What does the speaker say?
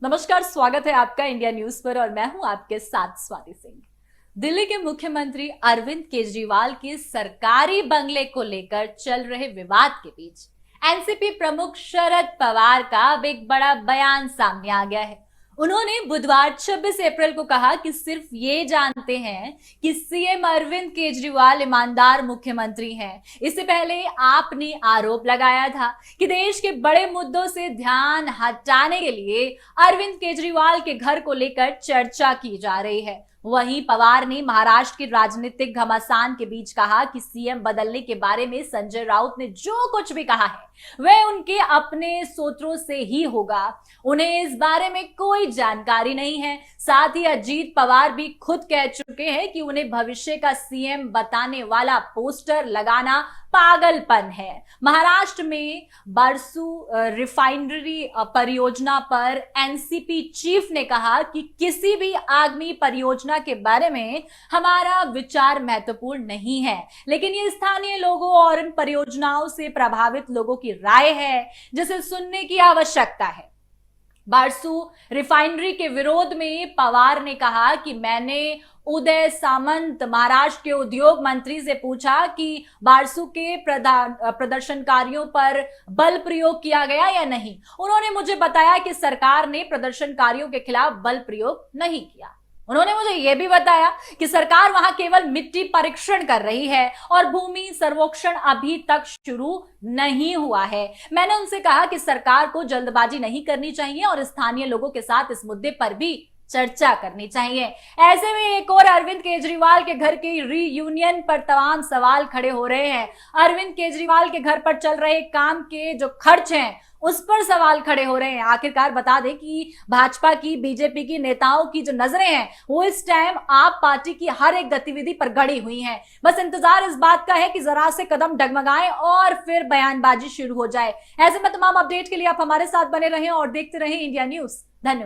नमस्कार, स्वागत है आपका इंडिया न्यूज पर और मैं हूं आपके साथ स्वाति सिंह। दिल्ली के मुख्यमंत्री अरविंद केजरीवाल के सरकारी बंगले को लेकर चल रहे विवाद के बीच एनसीपी प्रमुख शरद पवार का अब एक बड़ा बयान सामने आ गया है। उन्होंने बुधवार 26 अप्रैल को कहा कि सिर्फ ये जानते हैं कि सीएम अरविंद केजरीवाल ईमानदार मुख्यमंत्री हैं। इससे पहले आपने आरोप लगाया था कि देश के बड़े मुद्दों से ध्यान हटाने के लिए अरविंद केजरीवाल के घर को लेकर चर्चा की जा रही है। वहीं पवार ने महाराष्ट्र के राजनीतिक घमासान के बीच कहा कि सीएम बदलने के बारे में संजय राउत ने जो कुछ भी कहा है वह उनके अपने सूत्रों से ही होगा, उन्हें इस बारे में कोई जानकारी नहीं है। साथ ही अजीत पवार भी खुद कह चुके हैं कि उन्हें भविष्य का सीएम बताने वाला पोस्टर लगाना पागलपन है। महाराष्ट्र में बारसू रिफाइनरी परियोजना पर एनसीपी चीफ ने कहा कि किसी भी आगामी परियोजना के बारे में हमारा विचार महत्वपूर्ण नहीं है, लेकिन ये स्थानीय लोगों और इन परियोजनाओं से प्रभावित लोगों की राय है जिसे सुनने की आवश्यकता है। बारसू रिफाइनरी के विरोध में पवार ने कहा कि मैंने उदय सामंत महाराष्ट्र के उद्योग मंत्री से पूछा कि बारसू के प्रदर्शनकारियों पर बल प्रयोग किया गया या नहीं। उन्होंने मुझे बताया कि सरकार ने प्रदर्शनकारियों के खिलाफ बल प्रयोग नहीं किया। उन्होंने मुझे यह भी बताया कि सरकार वहां केवल मिट्टी परीक्षण कर रही है और भूमि सर्वेक्षण अभी तक शुरू नहीं हुआ है। मैंने उनसे कहा कि सरकार को जल्दबाजी नहीं करनी चाहिए और स्थानीय लोगों के साथ इस मुद्दे पर भी चर्चा करनी चाहिए। ऐसे में एक और अरविंद केजरीवाल के घर की रीयूनियन पर तमाम सवाल खड़े हो रहे हैं। अरविंद केजरीवाल के घर पर चल रहे काम के जो खर्च हैं उस पर सवाल खड़े हो रहे हैं। आखिरकार बता दें कि भाजपा की, बीजेपी की नेताओं की जो नजरें हैं वो इस टाइम आप पार्टी की हर एक गतिविधि पर गड़ी हुई हैं। बस इंतजार इस बात का है कि जरा से कदम डगमगाएं और फिर बयानबाजी शुरू हो जाए। ऐसे में तमाम अपडेट के लिए आप हमारे साथ बने रहें और देखते रहें इंडिया न्यूज। धन्यवाद।